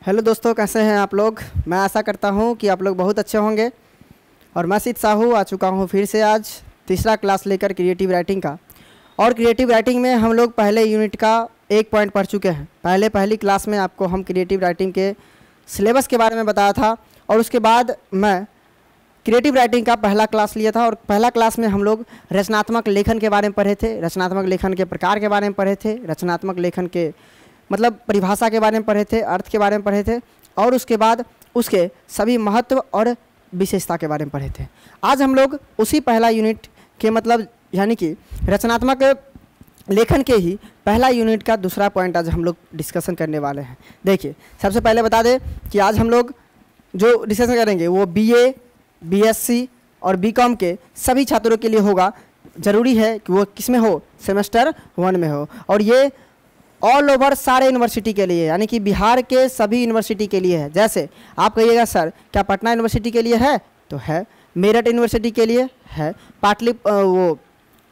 Hello दोस्तों, कैसे हैं आप लोग। मैं आशा करता हूं कि आप लोग बहुत अच्छे होंगे। और मैं सिद्ध साहू आ चुका हूं फिर से आज तीसरा क्लास लेकर क्रिएटिव राइटिंग का। और क्रिएटिव राइटिंग में हम लोग पहले यूनिट का एक पॉइंट पढ़ चुके हैं। पहली क्लास में आपको हम क्रिएटिव राइटिंग के सिलेबस के बारे में बताया था और उसके बाद मैं क्रिएटिव राइटिंग का पहला क्लास लिया था। और पहला क्लास में हम लोग रचनात्मक लेखन के बारे में पढ़े थे, रचनात्मक लेखन के प्रकार के बारे में पढ़े थे, रचनात्मक लेखन के मतलब परिभाषा के बारे में पढ़े थे, अर्थ के बारे में पढ़े थे और उसके बाद उसके सभी महत्व और विशेषता के बारे में पढ़े थे। आज हम लोग उसी पहला यूनिट के मतलब यानी कि रचनात्मक लेखन के ही पहला यूनिट का दूसरा पॉइंट आज हम लोग डिस्कशन करने वाले हैं। देखिए, सबसे पहले बता दें कि आज हम लोग जो डिस्कशन करेंगे वो बीए, बीएससी और बीकॉम के सभी छात्रों के लिए होगा। ज़रूरी है कि वो किस में हो, सेमेस्टर 1 में हो। और ये ऑल ओवर सारे यूनिवर्सिटी के लिए यानी कि बिहार के सभी यूनिवर्सिटी के लिए है। जैसे आप कहिएगा सर क्या पटना यूनिवर्सिटी के लिए है, तो है। मेरठ यूनिवर्सिटी के लिए है। वो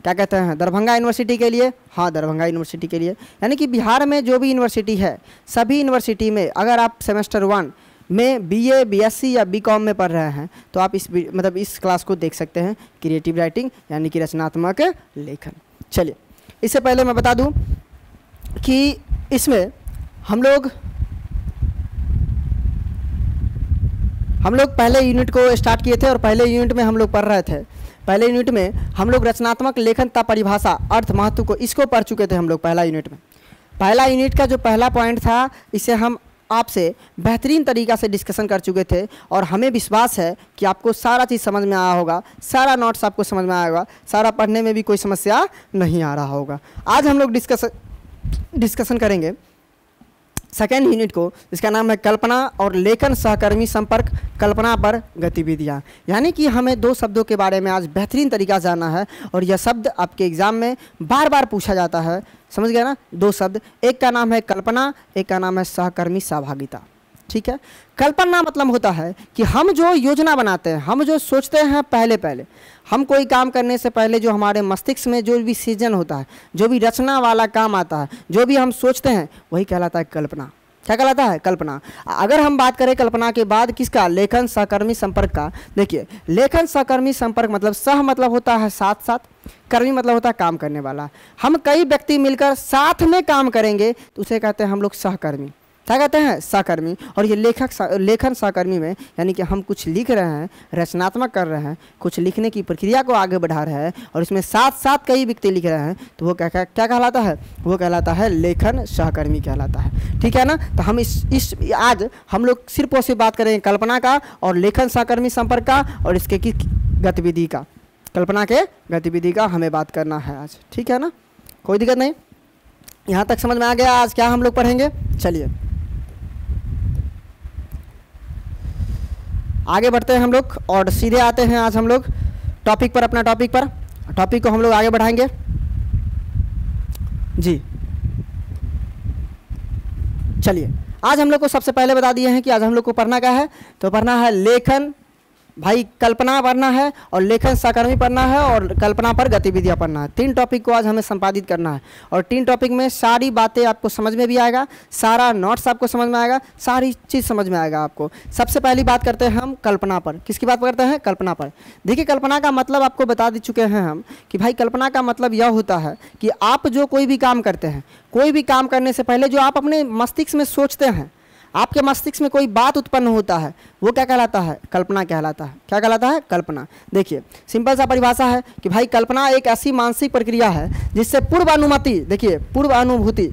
क्या कहते हैं, दरभंगा यूनिवर्सिटी के लिए, हाँ दरभंगा यूनिवर्सिटी के लिए। यानी कि बिहार में जो भी यूनिवर्सिटी है सभी यूनिवर्सिटी में अगर आप सेमेस्टर 1 में बीए, बीएससी या बीकॉम में पढ़ रहे हैं तो आप इस क्लास को देख सकते हैं, क्रिएटिव राइटिंग यानी कि रचनात्मक लेखन। चलिए, इससे पहले मैं बता दूं कि इसमें हम लोग पहले यूनिट को स्टार्ट किए थे और पहले यूनिट में हम लोग पढ़ रहे थे। पहले यूनिट में हम लोग रचनात्मक लेखन का परिभाषा, अर्थ, महत्व को इसको पढ़ चुके थे हम लोग पहला यूनिट में। पहला यूनिट का जो पहला पॉइंट था इसे हम आपसे बेहतरीन तरीक़ा से डिस्कशन कर चुके थे और हमें विश्वास है कि आपको सारा चीज़ समझ में आया होगा, सारा नोट्स आपको समझ में आया होगा, सारा पढ़ने में भी कोई समस्या नहीं आ रहा होगा। आज हम लोग डिस्कशन करेंगे सेकेंड यूनिट को, जिसका नाम है कल्पना और लेखन सहकर्मी संपर्क, कल्पना पर गतिविधियाँ। यानी कि हमें 2 शब्दों के बारे में आज बेहतरीन तरीका से जानना है और यह शब्द आपके एग्ज़ाम में बार बार पूछा जाता है। समझ गया ना, 2 शब्द, एक का नाम है कल्पना, एक का नाम है सहकर्मी सहभागिता। ठीक है, कल्पना मतलब होता है कि हम जो योजना बनाते हैं, हम जो सोचते हैं पहले हम कोई काम करने से पहले जो हमारे मस्तिष्क में जो भी सृजन होता है, जो भी रचना वाला काम आता है, जो भी हम सोचते हैं वही कहलाता है कल्पना। क्या कहलाता है? कल्पना। अगर हम बात करें कल्पना के बाद किसका, लेखन सहकर्मी संपर्क का। देखिए, लेखन सहकर्मी संपर्क मतलब सह मतलब होता है साथ साथ, कर्मी मतलब होता है काम करने वाला। हम कई व्यक्ति मिलकर साथ में काम करेंगे तो उसे कहते हैं हम लोग सहकर्मी। क्या कहते हैं? सहकर्मी। और ये लेखन सहकर्मी में यानी कि हम कुछ लिख रहे हैं, रचनात्मक कर रहे हैं, कुछ लिखने की प्रक्रिया को आगे बढ़ा रहे हैं और इसमें साथ साथ कई व्यक्ति लिख रहे हैं तो वो क्या कहलाता है? वो कहलाता है लेखन सहकर्मी कहलाता है। ठीक है ना। तो हम आज हम लोग सिर्फ और सिर्फ बात करेंगे कल्पना का और लेखन सहकर्मी संपर्क का और इसके की गतिविधि का। कल्पना के गतिविधि का हमें बात करना है आज। ठीक है ना, कोई दिक्कत नहीं। यहाँ तक समझ में आ गया आज क्या हम लोग पढ़ेंगे। चलिए आगे बढ़ते हैं हम लोग और सीधे आते हैं आज हम लोग टॉपिक पर, अपना टॉपिक को हम लोग आगे बढ़ाएंगे जी। चलिए, आज हम लोग को सबसे पहले बता दिए हैं कि आज हम लोग को पढ़ना क्या है। तो पढ़ना है लेखन, भाई कल्पना पढ़ना है और लेखन सहकर्मी पढ़ना है और कल्पना पर गतिविधियाँ पढ़ना है। 3 टॉपिक को आज हमें संपादित करना है और 3 टॉपिक में सारी बातें आपको समझ में भी आएगा, सारा नोट्स आपको समझ में आएगा, सारी चीज़ समझ में आएगा आपको। सबसे पहली बात करते हैं हम कल्पना पर। किसकी बात करते हैं? कल्पना पर। देखिए, कल्पना का मतलब आपको बता दे चुके हैं हम कि भाई कल्पना का मतलब यह होता है कि आप जो कोई भी काम करते हैं, कोई भी काम करने से पहले जो आप अपने मस्तिष्क में सोचते हैं, आपके मस्तिष्क में कोई बात उत्पन्न होता है, वो क्या कहलाता है? कल्पना कहलाता है। क्या कहलाता है? कल्पना। देखिए, सिंपल सा परिभाषा है कि भाई कल्पना एक ऐसी मानसिक प्रक्रिया है जिससे पूर्वानुमति, देखिए पूर्वानुभूति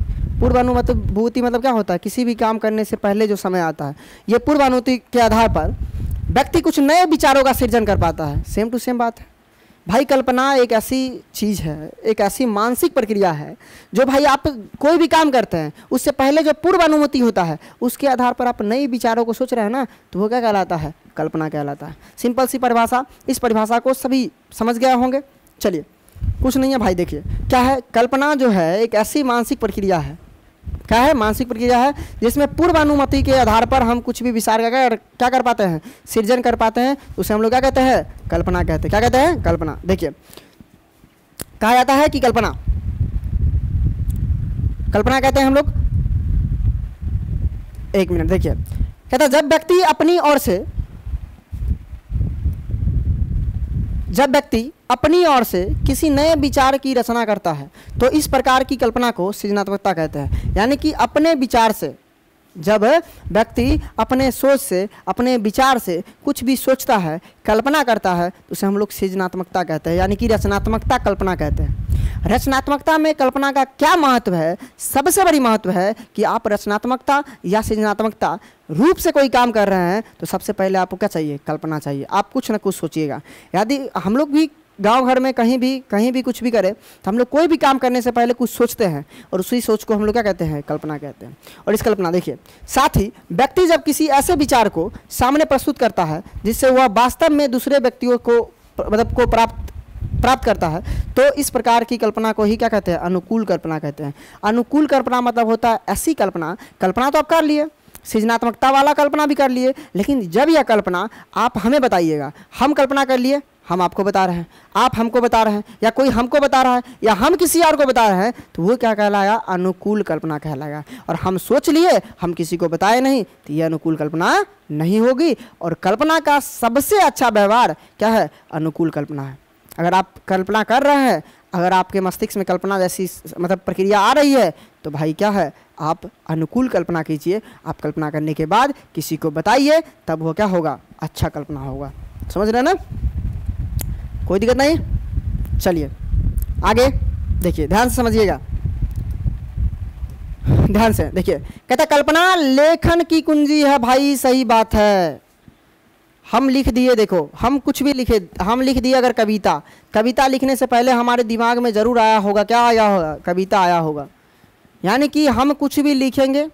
मतलब क्या होता है? किसी भी काम करने से पहले जो समय आता है, ये पूर्वानुभूति के आधार पर व्यक्ति कुछ नए विचारों का सृजन कर पाता है। सेम टू सेम बात है भाई। कल्पना एक ऐसी चीज़ है, एक ऐसी मानसिक प्रक्रिया है जो भाई आप कोई भी काम करते हैं उससे पहले जो पूर्वानुमति होता है उसके आधार पर आप नए विचारों को सोच रहे हैं ना, तो वो क्या कहलाता है? कल्पना कहलाता है। सिंपल सी परिभाषा। इस परिभाषा को सभी समझ गए होंगे। चलिए, कुछ नहीं है भाई। देखिए क्या है, कल्पना जो है एक ऐसी मानसिक प्रक्रिया है। क्या है? मानसिक प्रक्रिया है जिसमें पूर्वानुमति के आधार पर हम कुछ भी विचार करके क्या कर पाते हैं? सृजन कर पाते हैं। उसे हम लोग क्या कहते हैं? कल्पना कहते हैं। क्या कहते हैं? कल्पना। देखिए, कहा जाता है कि कल्पना कहते हैं हम लोग एक मिनट देखिए, कहता है जब व्यक्ति अपनी ओर से किसी नए विचार की रचना करता है तो इस प्रकार की कल्पना को सृजनात्मकता कहते हैं। यानी कि अपने विचार से जब व्यक्ति अपने सोच से, अपने विचार से कुछ भी सोचता है, कल्पना करता है, तो उसे हम लोग सृजनात्मकता कहते हैं, यानी कि रचनात्मकता कल्पना कहते हैं। रचनात्मकता में कल्पना का क्या महत्व है? सबसे बड़ी महत्व है कि आप रचनात्मकता या सृजनात्मकता रूप से कोई काम कर रहे हैं तो सबसे पहले आपको क्या चाहिए? कल्पना चाहिए। आप कुछ ना कुछ सोचिएगा। यदि हम लोग भी गांव घर में कहीं भी कुछ भी करें तो हम लोग कोई भी काम करने से पहले कुछ सोचते हैं और उसी सोच को हम लोग क्या कहते हैं? कल्पना कहते हैं। और इस कल्पना देखिए, साथ ही व्यक्ति जब किसी ऐसे विचार को सामने प्रस्तुत करता है जिससे वह वास्तव में दूसरे व्यक्तियों को प्राप्त करता है तो इस प्रकार की कल्पना को ही क्या कहते हैं? अनुकूल कल्पना कहते हैं। अनुकूल कल्पना मतलब होता है ऐसी कल्पना तो आप कर लिए, सृजनात्मकता वाला कल्पना भी कर लिए, लेकिन जब यह कल्पना आप हमें बताइएगा, हम कल्पना कर लिए, हम आपको बता रहे हैं, आप हमको बता रहे हैं, या कोई हमको बता रहा है या हम किसी और को बता रहे हैं, तो वो क्या कहलाएगा? अनुकूल कल्पना कहलाएगा। और हम सोच लिए, हम किसी को बताए नहीं, तो ये अनुकूल कल्पना नहीं होगी। और कल्पना का सबसे अच्छा व्यवहार क्या है? अनुकूल कल्पना है। अगर आप कल्पना कर रहे हैं, अगर आपके मस्तिष्क में कल्पना जैसी मतलब प्रक्रिया आ रही है, तो भाई क्या है? आप अनुकूल कल्पना कीजिए। आप कल्पना करने के बाद किसी को बताइए, तब वो क्या होगा? अच्छा कल्पना होगा। समझ रहे हैं ना? कोई दिक्कत नहीं? चलिए आगे देखिए, ध्यान से समझिएगा, ध्यान से देखिए। कहता कल्पना लेखन की कुंजी है। भाई सही बात है। हम लिख दिए, देखो हम कुछ भी लिखे, हम लिख दिए अगर कविता लिखने से पहले हमारे दिमाग में ज़रूर आया होगा, क्या आया होगा? कविता आया होगा। यानी कि हम कुछ भी लिखेंगे,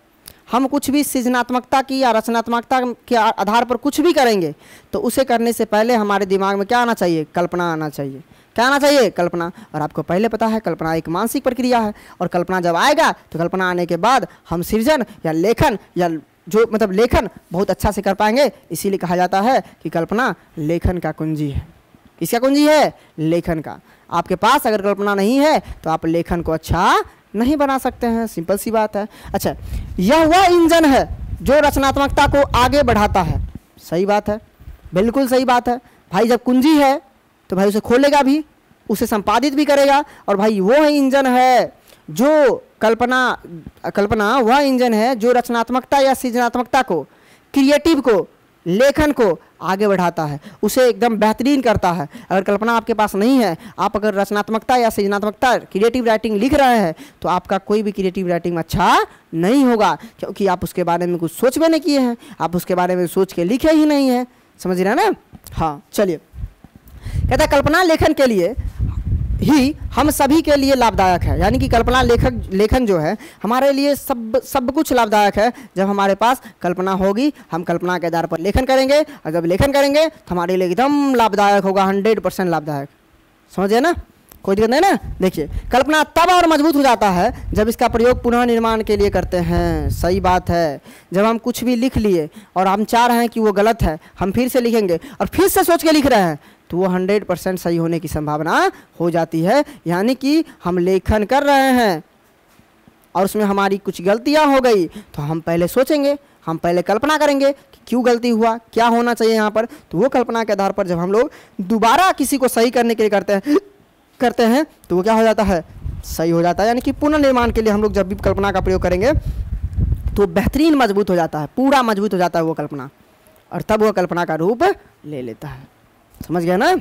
हम कुछ भी सृजनात्मकता की या रचनात्मकता के आधार पर कुछ भी करेंगे तो उसे करने से पहले हमारे दिमाग में क्या आना चाहिए? कल्पना आना चाहिए। क्या आना चाहिए? कल्पना। और आपको पहले पता है कल्पना एक मानसिक प्रक्रिया है, और कल्पना जब आएगा तो कल्पना आने के बाद हम सृजन या लेखन या जो मतलब लेखन बहुत अच्छा से कर पाएंगे। इसीलिए कहा जाता है कि कल्पना लेखन का कुंजी है। किसका कुंजी है? लेखन का। आपके पास अगर कल्पना नहीं है तो आप लेखन को अच्छा नहीं बना सकते हैं, सिंपल सी बात है। अच्छा, यह वह इंजन है जो रचनात्मकता को आगे बढ़ाता है। सही बात है, बिल्कुल सही बात है भाई। जब कुंजी है तो भाई उसे खोलेगा भी, उसे संपादित भी करेगा, और भाई वो इंजन है जो कल्पना वह इंजन है जो रचनात्मकता या सृजनात्मकता को, क्रिएटिव को, लेखन को आगे बढ़ाता है, उसे एकदम बेहतरीन करता है। अगर कल्पना आपके पास नहीं है, आप अगर रचनात्मकता या सृजनात्मकता क्रिएटिव राइटिंग लिख रहे हैं तो आपका कोई भी क्रिएटिव राइटिंग अच्छा नहीं होगा, क्योंकि आप उसके बारे में कुछ सोच भी नहीं किए हैं, आप उसके बारे में सोच के लिखे ही नहीं हैं। समझ रहे हैं ना? हाँ चलिए, कहता है कल्पना लेखन के लिए ही हम सभी के लिए लाभदायक है। यानी कि कल्पना लेखन जो है हमारे लिए सब कुछ लाभदायक है। जब हमारे पास कल्पना होगी, हम कल्पना के आधार पर लेखन करेंगे, और जब लेखन करेंगे तो हमारे लिए एकदम लाभदायक होगा, 100% लाभदायक। समझिए ना? कोई दिक्कत नहीं ना? देखिए, कल्पना तब और मजबूत हो जाता है जब इसका प्रयोग पुनः निर्माण के लिए करते हैं। सही बात है। जब हम कुछ भी लिख लिए और हम चाह रहे हैं कि वो गलत है, हम फिर से लिखेंगे और फिर से सोच के लिख रहे हैं, तो वो 100% सही होने की संभावना हो जाती है। यानी कि हम लेखन कर रहे हैं और उसमें हमारी कुछ गलतियां हो गई, तो हम पहले सोचेंगे, हम पहले कल्पना करेंगे कि क्यों गलती हुआ, क्या होना चाहिए यहाँ पर। तो वो कल्पना के आधार पर जब हम लोग दोबारा किसी को सही करने के लिए करते हैं तो वो क्या हो जाता है? सही हो जाता है। यानी कि पुनर्निर्माण के लिए हम लोग जब भी कल्पना का प्रयोग करेंगे तो बेहतरीन मजबूत हो जाता है, पूरा मजबूत हो जाता है वो कल्पना, और तब वो कल्पना का रूप ले लेता है। समझ गया ना?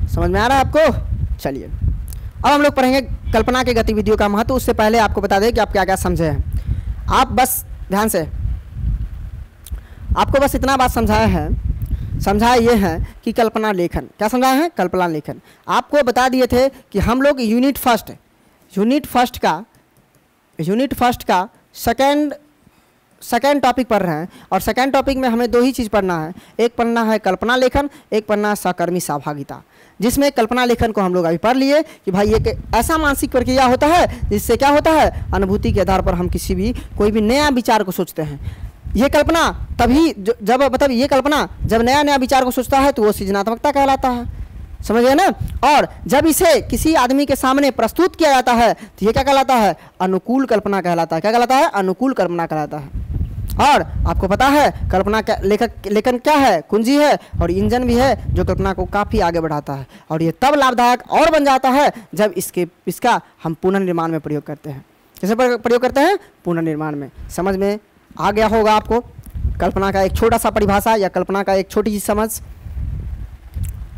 समझ में आ रहा है आपको? चलिए अब हम लोग पढ़ेंगे कल्पना की गतिविधियों का महत्व। उससे पहले आपको बता दें कि आप क्या क्या समझे हैं। आप बस ध्यान से, आपको बस इतना बात समझाया ये है कि कल्पना लेखन, क्या समझाया है? कल्पना लेखन। आपको बता दिए थे कि हम लोग यूनिट फर्स्ट का सेकेंड टॉपिक पढ़ रहे हैं, और सेकेंड टॉपिक में हमें दो ही चीज़ पढ़ना है। एक पढ़ना है कल्पना लेखन, एक पढ़ना है सहकर्मी सहभागिता। जिसमें कल्पना लेखन को हम लोग अभी पढ़ लिए कि भाई ये ऐसा मानसिक प्रक्रिया होता है जिससे क्या होता है? अनुभूति के आधार पर हम कोई भी नया विचार को सोचते हैं। ये कल्पना तभी जब ये कल्पना जब नया विचार को सोचता है तो वो सृजनात्मकता कहलाता है। समझ गए ना। और जब इसे किसी आदमी के सामने प्रस्तुत किया जाता है तो ये क्या कहलाता है, अनुकूल कल्पना कहलाता है। क्या कहलाता है, अनुकूल कल्पना कहलाता है। और आपको पता है कल्पना का लेखन क्या है, कुंजी है और इंजन भी है जो कल्पना को काफ़ी आगे बढ़ाता है। और ये तब लाभदायक और बन जाता है जब इसका हम पुनर्निर्माण में प्रयोग करते हैं। कैसे प्रयोग करते हैं, पुनर्निर्माण में। समझ में आ गया होगा आपको कल्पना का एक छोटा सा परिभाषा या कल्पना का एक छोटी सी समझ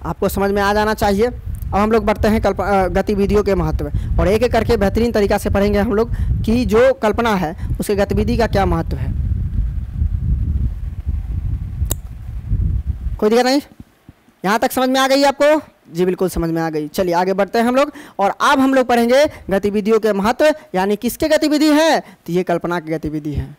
आपको समझ में आ जाना चाहिए। अब हम लोग बढ़ते हैं गतिविधियों के महत्व और एक एक करके बेहतरीन तरीक़ा से पढ़ेंगे हम लोग कि जो कल्पना है उसके गतिविधि का क्या महत्व है। कोई दिक्कत नहीं, यहाँ तक समझ में आ गई आपको? जी बिल्कुल समझ में आ गई। चलिए आगे बढ़ते हैं हम लोग और अब हम लोग पढ़ेंगे गतिविधियों के महत्व, यानी किसके गतिविधि है, तो ये कल्पना की गतिविधि है।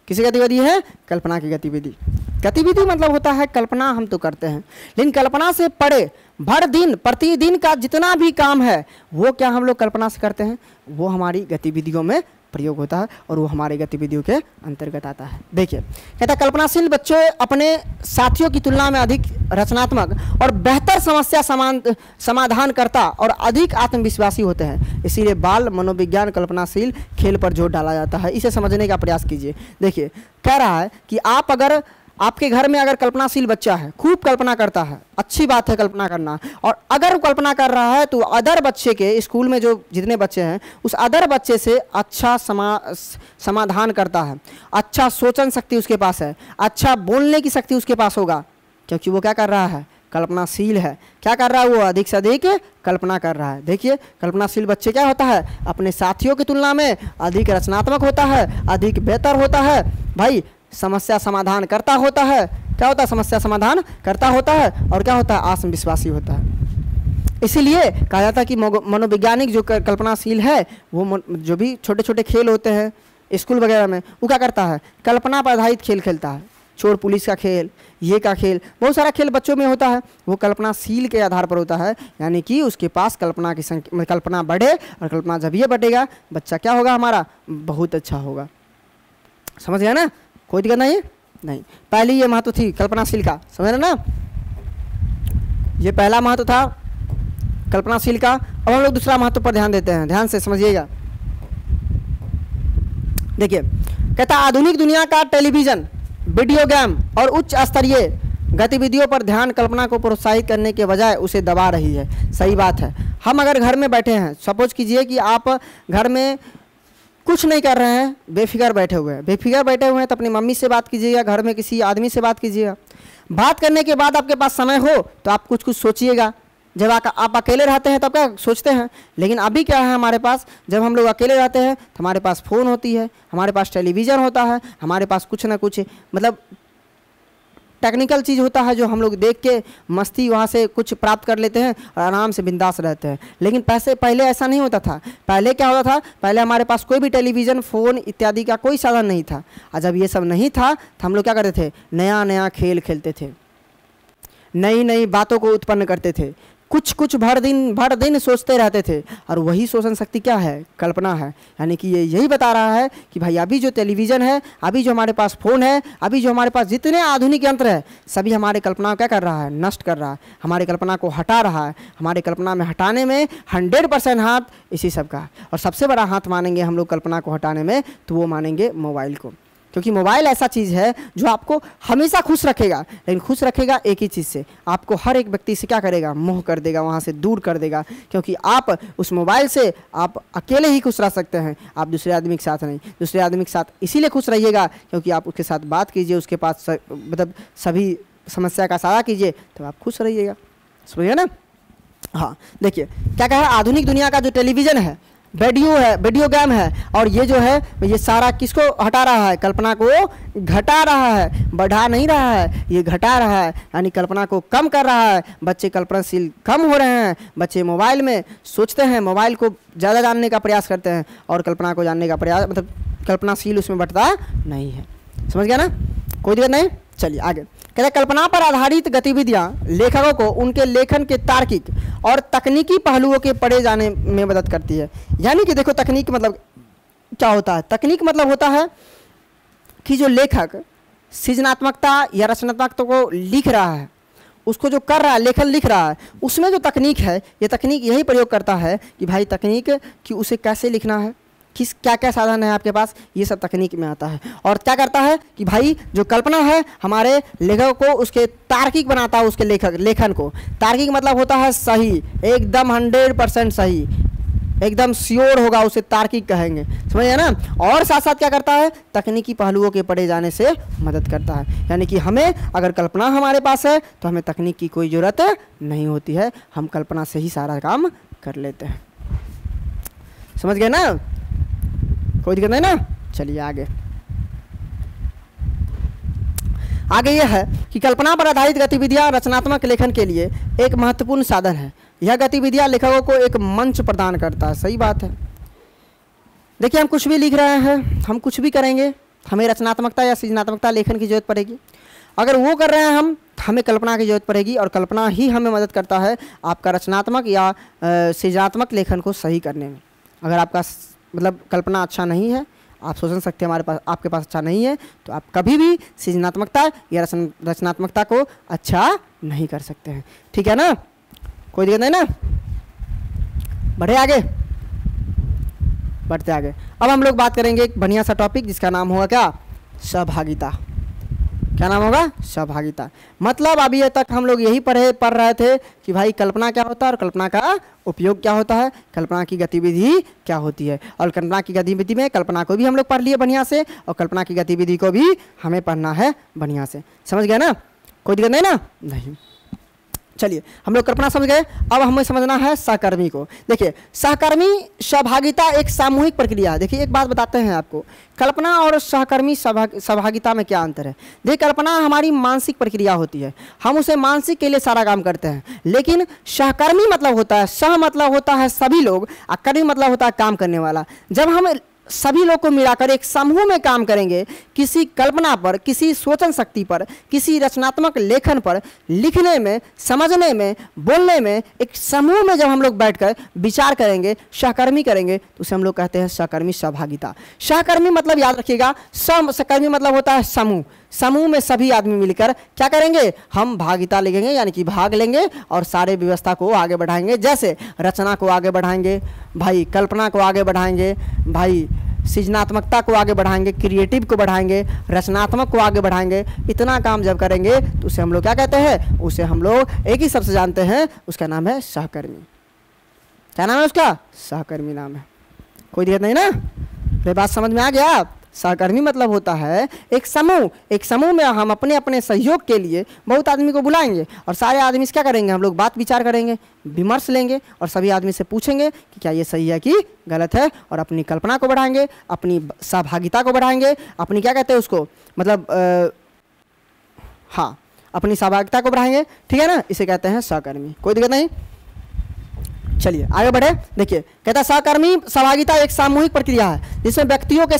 किसकी गतिविधि है, कल्पना की गतिविधि। गतिविधि मतलब होता है कल्पना हम तो करते हैं, लेकिन कल्पना से परे भर दिन प्रतिदिन का जितना भी काम है वो क्या हम लोग कल्पना से करते हैं, वो हमारी गतिविधियों में प्रयोग होता है और वो हमारी गतिविधियों के अंतर्गत आता है। देखिए कहता है कल्पनाशील बच्चे अपने साथियों की तुलना में अधिक रचनात्मक और बेहतर समस्या समाधान करता और अधिक आत्मविश्वासी होते हैं। इसीलिए बाल मनोविज्ञान कल्पनाशील खेल पर जोर डाला जाता है। इसे समझने का प्रयास कीजिए। देखिए कह रहा है कि आप अगर आपके घर में अगर कल्पनाशील बच्चा है, खूब कल्पना करता है, अच्छी बात है कल्पना करना, और अगर वो कल्पना कर रहा है तो अदर बच्चे के स्कूल में जो जितने बच्चे हैं उस अदर बच्चे से अच्छा समाधान करता है, अच्छा सोचन शक्ति उसके पास है, अच्छा बोलने की शक्ति उसके पास होगा, क्योंकि वो क्या कर रहा है, कल्पनाशील है। क्या कर रहा है, वो अधिक से अधिक कल्पना कर रहा है। देखिए कल्पनाशील बच्चे क्या होता है, अपने साथियों की तुलना में अधिक रचनात्मक होता है, अधिक बेहतर होता है, भाई समस्या समाधान करता होता है। क्या होता है, समस्या समाधान करता होता है और क्या होता है, आत्मविश्वासी होता है। इसीलिए कहा जाता है कि मनोवैज्ञानिक जो कल्पनाशील है वो जो भी छोटे छोटे खेल होते हैं स्कूल वगैरह में वो क्या करता है, कल्पना पर आधारित खेल खेलता है। चोर पुलिस का खेल, ये का खेल, बहुत सारा खेल बच्चों में होता है, वो कल्पनाशील के आधार पर होता है। यानी कि उसके पास कल्पना की संख्या, कल्पना बढ़े, और कल्पना जब ये बढ़ेगा बच्चा क्या होगा, हमारा बहुत अच्छा होगा। समझ गया ना, कोई दिक्कत नहीं? नहीं। पहली ये महत्व थी कल्पनाशील का, समझ रहे ना, ये पहला महत्व था कल्पनाशील का। अब हम लोग दूसरा महत्व पर ध्यान देते हैं, ध्यान से समझिएगा। देखिए कहता आधुनिक दुनिया का टेलीविज़न, वीडियो गेम और उच्च स्तरीय गतिविधियों पर ध्यान कल्पना को प्रोत्साहित करने के बजाय उसे दबा रही है। सही बात है। हम अगर घर में बैठे हैं, सपोज कीजिए कि आप घर में कुछ नहीं कर रहे हैं, बेफिक्र बैठे हुए हैं, तो अपनी मम्मी से बात कीजिएगा, घर में किसी आदमी से बात कीजिएगा। बात करने के बाद आपके पास समय हो तो आप कुछ सोचिएगा। जब आप अकेले रहते हैं तब क्या सोचते हैं, लेकिन अभी क्या है हमारे पास, जब हम लोग अकेले रहते हैं तो हमारे पास फ़ोन होती है, हमारे पास टेलीविज़न होता है, हमारे पास कुछ ना कुछ मतलब टेक्निकल चीज़ होता है जो हम लोग देख के मस्ती वहाँ से कुछ प्राप्त कर लेते हैं और आराम से बिंदास रहते हैं। लेकिन पहले ऐसा नहीं होता था। पहले क्या होता था, पहले हमारे पास कोई भी टेलीविज़न, फ़ोन इत्यादि का कोई साधन नहीं था। और जब ये सब नहीं था तो हम लोग क्या करते थे, नया नया खेल खेलते थे, नई नई बातों को उत्पन्न करते थे, कुछ भर दिन सोचते रहते थे। और वही सोचन शक्ति क्या है, कल्पना है। यानी कि ये यही बता रहा है कि भाई अभी जो टेलीविज़न है, अभी जो हमारे पास फ़ोन है, अभी जो हमारे पास जितने आधुनिक यंत्र है, सभी हमारे कल्पना को क्या कर रहा है, नष्ट कर रहा है, हमारी कल्पना को हटा रहा है। हमारी कल्पना में हटाने में 100% हाथ इसी सब का। और सबसे बड़ा हाथ मानेंगे हम लोग कल्पना को हटाने में तो वो मानेंगे मोबाइल को, क्योंकि मोबाइल ऐसा चीज़ है जो आपको हमेशा खुश रखेगा, लेकिन खुश रखेगा एक ही चीज़ से, आपको हर एक व्यक्ति से क्या करेगा, मोह कर देगा, वहाँ से दूर कर देगा। क्योंकि आप उस मोबाइल से आप अकेले ही खुश रह सकते हैं, आप दूसरे आदमी के साथ नहीं। दूसरे आदमी के साथ इसीलिए खुश रहिएगा क्योंकि आप उसके साथ बात कीजिए, उसके पास मतलब सभी समस्या का साझा कीजिए, तो आप खुश रहिएगा। समझिए ना। हाँ देखिए क्या कहा है, आधुनिक दुनिया का जो टेलीविज़न है, वीडियो गेम है, और ये जो है ये सारा किसको हटा रहा है, कल्पना को घटा रहा है, बढ़ा नहीं रहा है, ये घटा रहा है। यानी कल्पना को कम कर रहा है। बच्चे कल्पनाशील कम हो रहे हैं, बच्चे मोबाइल में सोचते हैं, मोबाइल को ज़्यादा जानने का प्रयास करते हैं और कल्पना को जानने का प्रयास मतलब कल्पनाशील उसमें बढ़ता नहीं है। समझ गया ना, कोई दिक्कत नहीं। चलिए आगे कहते हैं कल्पना पर आधारित गतिविधियां लेखकों को उनके लेखन के तार्किक और तकनीकी पहलुओं के पढ़े जाने में मदद करती है। यानी कि देखो तकनीक मतलब क्या होता है, तकनीक मतलब होता है कि जो लेखक सृजनात्मकता या रचनात्मकता को लिख रहा है उसको जो कर रहा है, लेखन लिख रहा है, उसमें जो तकनीक है, ये तकनीक यही प्रयोग करता है कि भाई तकनीक कि उसे कैसे लिखना है, किस क्या क्या साधन है आपके पास, ये सब तकनीक में आता है। और क्या करता है कि भाई जो कल्पना है हमारे लेखक को उसके तार्किक बनाता है, उसके लेखन को। तार्किक मतलब होता है सही, एकदम 100% सही, एकदम श्योर होगा, उसे तार्किक कहेंगे, समझिए ना। और साथ साथ क्या करता है, तकनीकी पहलुओं के पढ़े जाने से मदद करता है। यानी कि हमें अगर कल्पना हमारे पास है तो हमें तकनीक की कोई ज़रूरत नहीं होती है, हम कल्पना से ही सारा काम कर लेते हैं। समझ गए ना, कोई दिक्कत नहीं ना। चलिए आगे यह है कि कल्पना पर आधारित गतिविधियां रचनात्मक लेखन के लिए एक महत्वपूर्ण साधन है। यह गतिविधियां लेखकों को एक मंच प्रदान करता है। सही बात है। देखिए हम कुछ भी लिख रहे हैं, हम कुछ भी करेंगे, हमें रचनात्मकता या सृजनात्मकता लेखन की जरूरत पड़ेगी। अगर वो कर रहे हैं हम, हमें कल्पना की जरूरत पड़ेगी, और कल्पना ही हमें मदद करता है आपका रचनात्मक या सृजनात्मक लेखन को सही करने में। अगर आपका मतलब कल्पना अच्छा नहीं है, आप सोच सकते हैं आपके पास अच्छा नहीं है, तो आप कभी भी सृजनात्मकता या रचनात्मकता को अच्छा नहीं कर सकते हैं। ठीक है ना, कोई दिक्कत नहीं ना। बढ़े आगे, बढ़ते आगे। अब हम लोग बात करेंगे एक बढ़िया सा टॉपिक जिसका नाम होगा क्या, सहभागिता। क्या नाम होगा, सहभागिता। मतलब अभी तक हम लोग यही पढ़ रहे थे कि भाई कल्पना क्या होता है और कल्पना का उपयोग क्या होता है, कल्पना की गतिविधि क्या होती है। और कल्पना की गतिविधि में कल्पना को भी हम लोग पढ़ लिए बढ़िया से, और कल्पना की गतिविधि को भी हमें पढ़ना है बढ़िया से। समझ गए ना, कोई दिक्कत नहीं ना। नहीं, चलिए हम लोग कल्पना समझ गए। अब हमें समझना है सहकर्मी को। देखिए सहकर्मी सहभागिता एक सामूहिक प्रक्रिया है। देखिए एक बात बताते हैं आपको, कल्पना और सहकर्मी सहभागिता में क्या अंतर है। देखिए कल्पना हमारी मानसिक प्रक्रिया होती है, हम उसे मानसिक के लिए सारा काम करते हैं। लेकिन सहकर्मी मतलब होता है, सह मतलब होता है सभी लोग, और कर्मी मतलब होता है काम करने वाला। जब हम सभी लोग को मिलाकर एक समूह में काम करेंगे, किसी कल्पना पर, किसी सोचन शक्ति पर, किसी रचनात्मक लेखन पर, लिखने में, समझने में, बोलने में, एक समूह में जब हम लोग बैठकर विचार करेंगे, सहकर्मी करेंगे, तो उसे हम लोग कहते हैं सहकर्मी सहभागिता। सहकर्मी मतलब याद रखिएगा, सहकर्मी मतलब होता है समूह। समूह में सभी आदमी मिलकर क्या करेंगे, हम भागिता लेंगे, यानी कि भाग लेंगे और सारे व्यवस्था को आगे बढ़ाएंगे। जैसे रचना को आगे बढ़ाएंगे भाई, कल्पना को आगे बढ़ाएंगे भाई, सृजनात्मकता को आगे बढ़ाएंगे, क्रिएटिव को बढ़ाएंगे, रचनात्मक को आगे बढ़ाएंगे। इतना काम जब करेंगे तो उसे हम लोग क्या कहते हैं, उसे हम लोग एक ही शब्द से जानते हैं, उसका नाम है सहकर्मी। क्या नाम है उसका, सहकर्मी नाम है। कोई दिक्कत नहीं ना, ये बात समझ में आ गया। सहकर्मी मतलब होता है एक समूह, एक समूह में हम अपने अपने सहयोग के लिए बहुत आदमी को बुलाएंगे, और सारे आदमी से क्या करेंगे, हम लोग बात विचार करेंगे, विमर्श लेंगे, और सभी आदमी से पूछेंगे कि क्या ये सही है कि गलत है, और अपनी कल्पना को बढ़ाएंगे, अपनी सहभागिता को बढ़ाएंगे, अपनी क्या कहते हैं उसको, मतलब हाँ, अपनी सहभागिता को बढ़ाएंगे। ठीक है ना, इसे कहते हैं सहकर्मी। कोई दिक्कत नहीं। चलिए आगे बढ़े। देखिए कहता है सहकर्मी सहभागिता एक सामूहिक प्रक्रिया है जिसमें व्यक्तियों के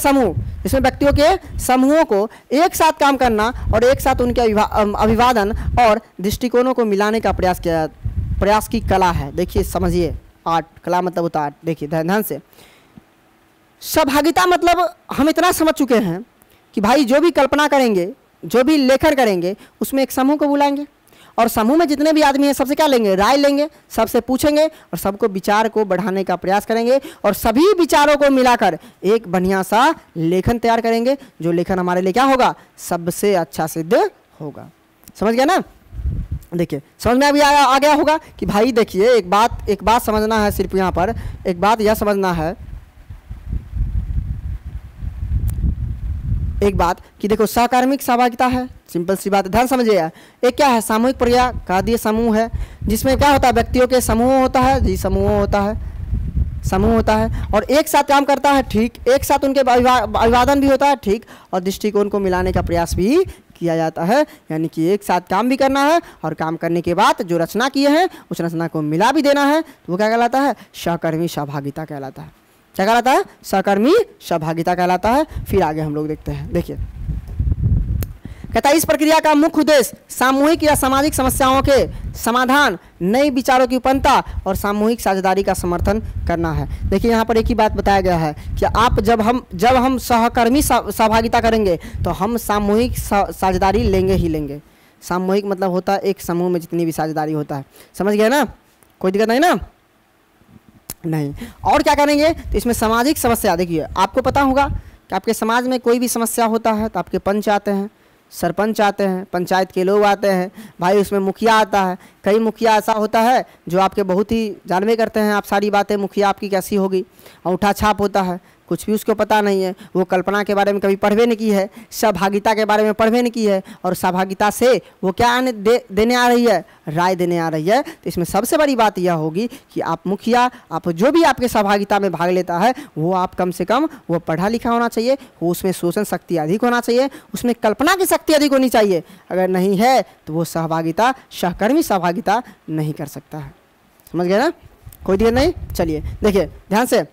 समूहों को एक साथ काम करना और एक साथ उनके अभिवादन और दृष्टिकोणों को मिलाने का प्रयास की कला है। देखिए समझिए, आर्ट, कला मतलब होता है आर्ट। देखिए ध्यान से, सहभागिता मतलब हम इतना समझ चुके हैं कि भाई जो भी कल्पना करेंगे, जो भी लेखन करेंगे, उसमें एक समूह को बुलाएंगे, और समूह में जितने भी आदमी हैं सबसे क्या लेंगे, राय लेंगे, सबसे पूछेंगे, और सबको विचार को बढ़ाने का प्रयास करेंगे, और सभी विचारों को मिलाकर एक बढ़िया सा लेखन तैयार करेंगे, जो लेखन हमारे लिए क्या होगा, सबसे अच्छा सिद्ध होगा। समझ गया ना। देखिए समझ में अभी आ गया होगा कि भाई देखिए एक बात समझना है, सिर्फ यहाँ पर एक बात यह समझना है, एक बात कि देखो सहकर्मिक सहभागिता है, सिंपल सी बात है, ध्यान समझिएगा। एक क्या है, सामूहिक प्रक्रिया कह दिए, समूह है, जिसमें क्या होता है, व्यक्तियों के समूह होता है जी, समूह होता है और एक साथ काम करता है, ठीक, एक साथ उनके अभिवादन भी होता है, ठीक, और दृष्टिकोण को मिलाने का प्रयास भी किया जाता है। यानी कि एक साथ काम भी करना है, और काम करने के बाद जो रचना किए हैं उस रचना को मिला भी देना है, तो वो क्या कहलाता है, सहकर्मी सहभागिता कहलाता है। क्या कहलाता है, सहकर्मी सहभागिता कहलाता है। फिर आगे हम लोग देखते हैं। देखिए कहता है इस प्रक्रिया का मुख्य उद्देश्य सामूहिक या सामाजिक समस्याओं के समाधान, नए विचारों की उपन्नता और सामूहिक साझेदारी का समर्थन करना है। देखिए यहाँ पर एक ही बात बताया गया है कि आप जब हम सहकर्मी सहभागिता करेंगे तो हम सामूहिक साझेदारी लेंगे ही लेंगे। सामूहिक मतलब होता है एक समूह में जितनी भी साझेदारी होता है। समझ गए ना, कोई दिक्कत नहीं ना? नहीं। और क्या करेंगे तो इसमें सामाजिक समस्या, देखिए आपको पता होगा कि आपके समाज में कोई भी समस्या होता है तो आपके पंच आते हैं, सरपंच आते हैं, पंचायत के लोग आते हैं, भाई उसमें मुखिया आता है। कई मुखिया ऐसा होता है जो आपके बहुत ही जानवे करते हैं आप सारी बातें, मुखिया आपकी कैसी होगी, अंगूठा छाप होता है, कुछ भी उसको पता नहीं है, वो कल्पना के बारे में कभी पढ़वे नहीं की है, सहभागिता के बारे में पढ़वे नहीं की है, और सहभागिता से वो क्या देने आ रही है, राय देने आ रही है। तो इसमें सबसे बड़ी बात यह होगी कि आप मुखिया, आप जो भी आपके सहभागिता में भाग लेता है वो आप कम से कम वो पढ़ा लिखा होना चाहिए, वो उसमें शोषण शक्ति अधिक होना चाहिए, उसमें कल्पना की शक्ति अधिक होनी चाहिए। अगर नहीं है तो वो सहभागिता, सहकर्मी सहभागिता नहीं कर सकता है। समझ गए ना, कोई दिक्कत नहीं? चलिए देखिए ध्यान से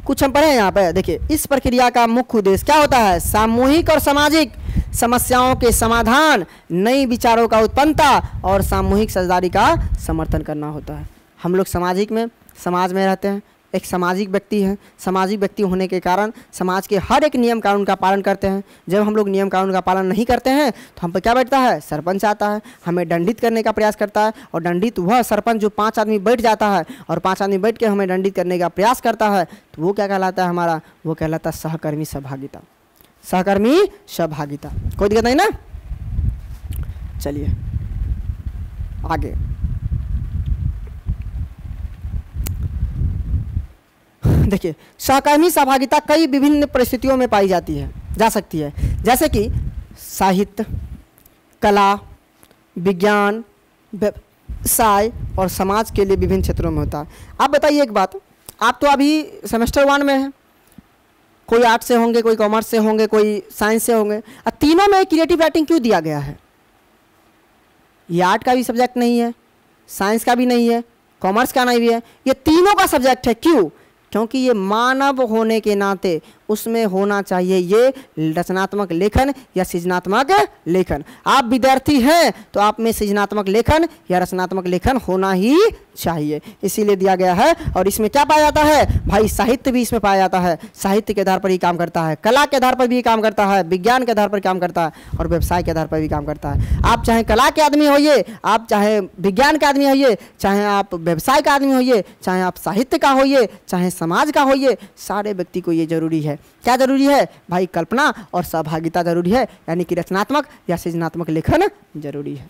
कुछ हम पढ़े यहाँ पे। देखिए इस प्रक्रिया का मुख्य उद्देश्य क्या होता है, सामूहिक और सामाजिक समस्याओं के समाधान, नई विचारों का उत्पन्नता और सामूहिक साझेदारी का समर्थन करना होता है। हम लोग सामाजिक में, समाज में रहते हैं, एक सामाजिक व्यक्ति हैं, सामाजिक व्यक्ति होने के कारण समाज के हर एक नियम कानून का पालन करते हैं। जब हम लोग नियम कानून का पालन नहीं करते हैं तो हम पर क्या बैठता है, सरपंच आता है, हमें दंडित करने का प्रयास करता है, और दंडित वह सरपंच जो 5 आदमी बैठ जाता है और 5 आदमी बैठ के हमें दंडित करने का प्रयास करता है, तो वो क्या कहलाता है हमारा, वो कहलाता है सहकर्मी सहभागिता। सहकर्मी सहभागिता, कोई दिक्कत नहीं ना? चलिए आगे देखिए, सहकर्मी सहभागिता कई विभिन्न परिस्थितियों में पाई जाती है, जा सकती है, जैसे कि साहित्य, कला, विज्ञान, व्यवसाय और समाज के लिए विभिन्न क्षेत्रों में होता है। आप बताइए एक बात, आप तो अभी सेमेस्टर 1 में हैं, कोई आर्ट से होंगे, कोई कॉमर्स से होंगे, कोई साइंस से होंगे, तीनों में क्रिएटिव राइटिंग क्यों दिया गया है? ये आर्ट का भी सब्जेक्ट नहीं है, साइंस का भी नहीं है, कॉमर्स का नहीं भी है, ये तीनों का सब्जेक्ट है। क्यों? क्योंकि ये मानव होने के नाते उसमें होना चाहिए ये रचनात्मक लेखन या सृजनात्मक लेखन। आप विद्यार्थी हैं तो आप में सृजनात्मक लेखन या रचनात्मक लेखन होना ही चाहिए, इसीलिए दिया गया है। और इसमें क्या पाया जाता है भाई, साहित्य भी इसमें पाया जाता है, साहित्य के आधार पर ही काम करता है, कला के आधार पर भी काम करता है, विज्ञान के आधार पर काम करता है, और व्यवसाय के आधार पर भी काम करता है। आप चाहे कला के आदमी होइए, आप चाहे विज्ञान के आदमी होइए, चाहे आप व्यवसाय का आदमी होइए, चाहे आप साहित्य का होइए, चाहे समाज का होइए, सारे व्यक्ति को ये जरूरी है। क्या जरूरी है भाई? कल्पना और सहभागिता जरूरी है, यानी कि रचनात्मक या सृजनात्मक लेखन जरूरी है।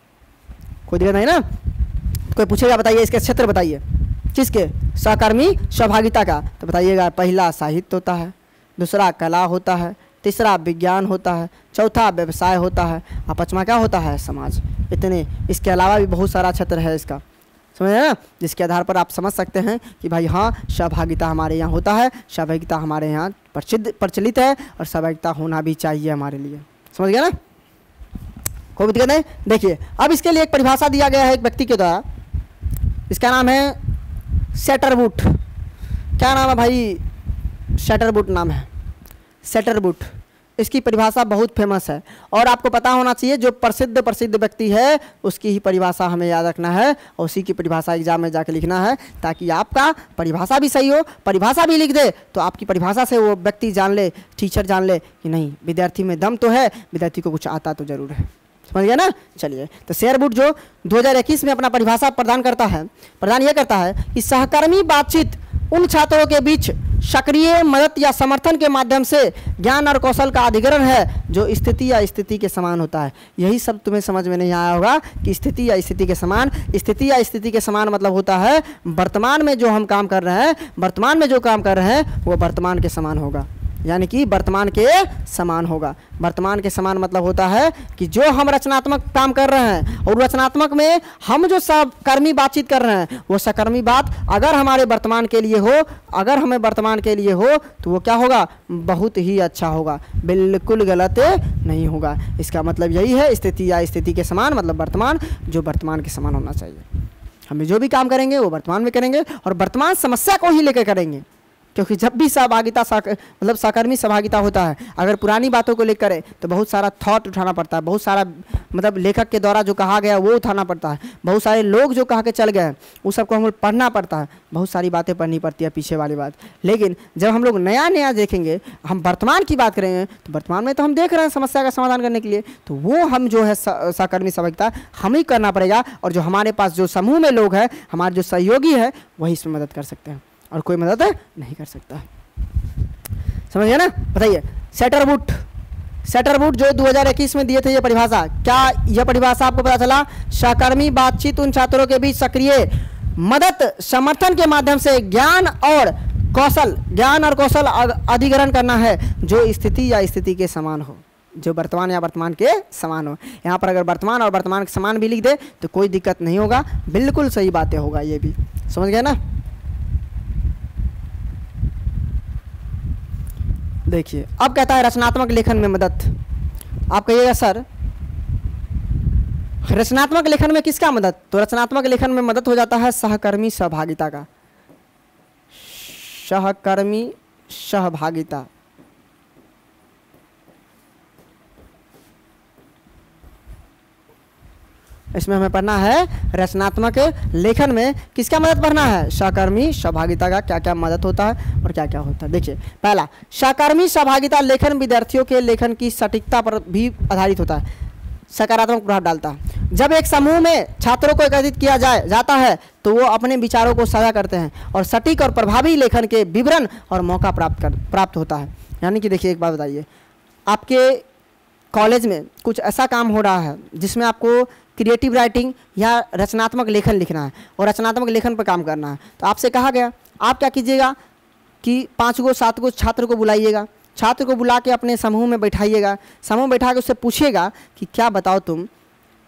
कोई दिक्कत नहीं ना? कोई पूछेगा बताइए इसके क्षेत्र बताइए, किसके? सहकर्मी सहभागिता का, तो बताइएगा पहला साहित्य होता है, दूसरा कला होता है, तीसरा विज्ञान होता है, चौथा व्यवसाय होता है, और पांचवा क्या होता है? समाज। इतने, इसके अलावा भी बहुत सारा क्षेत्र है इसका, समझ ना, जिसके आधार पर आप समझ सकते हैं कि भाई हाँ सहभागिता हमारे यहाँ होता है, सहभागिता हमारे यहाँ प्रचलित है, और सहभागिता होना भी चाहिए हमारे लिए। समझ गया ना? कोई दिक्कत नहीं? देखिए अब इसके लिए एक परिभाषा दिया गया है एक व्यक्ति के द्वारा, इसका नाम है सेटरवुड। क्या नाम है भाई? सेटरवुड नाम है, सेटरवुड। इसकी परिभाषा बहुत फेमस है, और आपको पता होना चाहिए जो प्रसिद्ध व्यक्ति है उसकी ही परिभाषा हमें याद रखना है, और उसी की परिभाषा एग्जाम में जाके लिखना है, ताकि आपका परिभाषा भी सही हो। परिभाषा भी लिख दे तो आपकी परिभाषा से वो व्यक्ति जान ले, टीचर जान ले कि नहीं विद्यार्थी में दम तो है, विद्यार्थी को कुछ आता तो जरूर है। समझ गया ना? चलिए, तो शेरवुड जो 2021 में अपना परिभाषा प्रदान यह करता है कि सहकर्मी बातचीत उन छात्रों के बीच सक्रिय मदद या समर्थन के माध्यम से ज्ञान और कौशल का अधिग्रहण है जो स्थिति या स्थिति के समान होता है। यही सब तुम्हें समझ में नहीं आया होगा कि स्थिति या स्थिति के समान, स्थिति या स्थिति के समान मतलब होता है वर्तमान में जो हम काम कर रहे हैं, वर्तमान में जो काम कर रहे हैं वो वर्तमान के समान होगा, यानी कि वर्तमान के समान होगा। वर्तमान के समान मतलब होता है कि जो हम रचनात्मक काम कर रहे हैं और रचनात्मक में हम जो सहकर्मी बातचीत कर रहे हैं वो सहकर्मी बात अगर हमारे वर्तमान के लिए हो, अगर हमें वर्तमान के लिए हो तो वो क्या होगा? बहुत ही अच्छा होगा, बिल्कुल गलत नहीं होगा। इसका मतलब यही है, स्थिति या स्थिति के समान मतलब वर्तमान जो वर्तमान के समान होना चाहिए। हमें जो भी काम करेंगे वो वर्तमान में करेंगे और वर्तमान समस्या को ही लेकर करेंगे। क्योंकि जब भी सहभागिता मतलब सहकर्मी सहभागिता होता है, अगर पुरानी बातों को लेकर है तो बहुत सारा थॉट उठाना पड़ता है, बहुत सारा मतलब लेखक के द्वारा जो कहा गया वो उठाना पड़ता है, बहुत सारे लोग जो कहा के चल गए हैं उस सबको हम लोग पढ़ना पड़ता है, बहुत सारी बातें पढ़नी पड़ती है पीछे वाली बात। लेकिन जब हम लोग नया नया देखेंगे, हम वर्तमान की बात करेंगे तो वर्तमान में तो हम देख रहे हैं समस्या का समाधान करने के लिए, तो वो हम जो है सहकर्मी सहभागिता हम ही करना पड़ेगा। और जो हमारे पास जो समूह में लोग हैं, हमारे जो सहयोगी है, वही इसमें मदद कर सकते हैं और कोई मदद नहीं कर सकता। समझ गए ना? बताइए, सेटरवुड जो 2021 में दिए थे ये परिभाषा, क्या यह परिभाषा आपको पता चला? सहकर्मी बातचीत उन छात्रों के बीच सक्रिय मदद समर्थन के माध्यम से ज्ञान और कौशल अधिग्रहण करना है जो स्थिति या स्थिति के समान हो, जो वर्तमान या वर्तमान के समान हो। यहाँ पर अगर वर्तमान और वर्तमान के समान भी लिख दे तो कोई दिक्कत नहीं होगा, बिल्कुल सही बातें होगा ये भी। समझ गए ना? देखिए अब कहता है रचनात्मक लेखन में मदद। आप कहिएगा सर रचनात्मक लेखन में किसका मदद? तो रचनात्मक लेखन में मदद हो जाता है सहकर्मी सहभागिता का। सहकर्मी सहभागिता, इसमें हमें पढ़ना है रचनात्मक लेखन में किसका मदद पढ़ना है? सहकर्मी सहभागिता का क्या क्या मदद होता है और क्या क्या होता है। देखिए पहला, सहकर्मी सहभागिता लेखन विद्यार्थियों के लेखन की सटीकता पर भी आधारित होता है, सकारात्मक प्रभाव डालता है। जब एक समूह में छात्रों को एकत्रित किया जाता है तो वो अपने विचारों को साझा करते हैं और सटीक और प्रभावी लेखन के विवरण और मौका प्राप्त होता है। यानी कि देखिए एक बात बताइए, आपके कॉलेज में कुछ ऐसा काम हो रहा है जिसमें आपको क्रिएटिव राइटिंग या रचनात्मक लेखन लिखना है और रचनात्मक लेखन पर काम करना है, तो आपसे कहा गया आप क्या कीजिएगा कि 5 गो 7 गो छात्र को बुलाइएगा, छात्र को बुला के अपने समूह में बैठाइएगा, समूह में बैठा के उससे पूछिएगा कि क्या बताओ तुम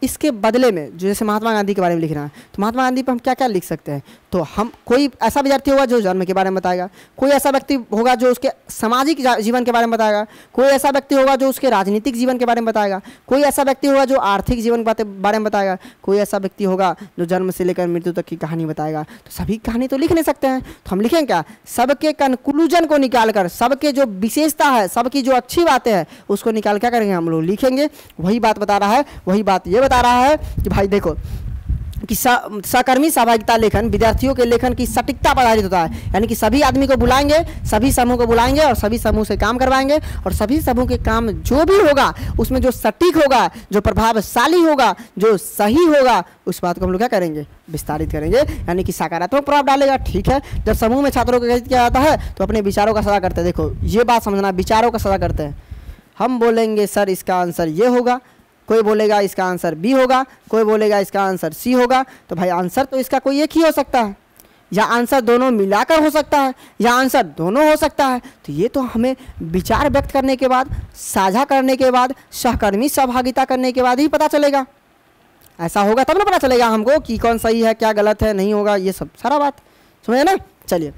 इसके बदले में, जो जैसे महात्मा गांधी के बारे में लिखना है तो महात्मा गांधी पर हम क्या क्या लिख सकते हैं। तो हम कोई ऐसा विद्यार्थी होगा जो जन्म के बारे में बताएगा, कोई ऐसा व्यक्ति होगा जो उसके सामाजिक जीवन के बारे में बताएगा, कोई ऐसा व्यक्ति होगा जो उसके राजनीतिक जीवन के बारे में बताएगा, कोई ऐसा व्यक्ति होगा जो आर्थिक जीवन के बारे में बताएगा, कोई ऐसा व्यक्ति होगा जो जन्म से लेकर मृत्यु तक की कहानी बताएगा। तो सभी कहानी तो लिख नहीं सकते हैं, तो हम लिखें क्या? सबके कंक्लूजन को निकाल कर, सबके जो विशेषता है, सबकी जो अच्छी बातें हैं उसको निकाल क्या करेंगे हम लोग लिखेंगे। वही बात बता रहा है, वही बात ये बता रहा है कि भाई देखो कि सहकर्मी सहभागिता लेखन विद्यार्थियों के लेखन की सटीकता पर आधारित होता है। यानी कि सभी आदमी को बुलाएंगे, सभी समूह को बुलाएंगे और सभी समूह से काम करवाएंगे और सभी समूह के काम जो भी होगा उसमें जो सटीक होगा, जो प्रभावशाली होगा, जो सही होगा, उस बात को हम लोग क्या करेंगे? विस्तारित करेंगे, यानी कि सकारात्मक प्रभाव डालेगा। ठीक है, जब समूह में छात्रों को एकत्रित किया जाता है तो अपने विचारों का साझा करते हैं। देखो ये बात समझना, विचारों का साझा करते हैं। हम बोलेंगे सर इसका आंसर ये होगा, कोई बोलेगा इसका आंसर बी होगा, कोई बोलेगा इसका आंसर सी होगा। तो भाई आंसर तो इसका कोई एक ही हो सकता है, या आंसर दोनों मिलाकर हो सकता है, या आंसर दोनों हो सकता है। तो ये तो हमें विचार व्यक्त करने के बाद, साझा करने के बाद, सहकर्मी सहभागिता करने के बाद ही पता चलेगा। ऐसा होगा तब ना पता चलेगा हमको कि कौन सही है, क्या गलत है, नहीं होगा, ये सब सारा बात समझे ना। चलिए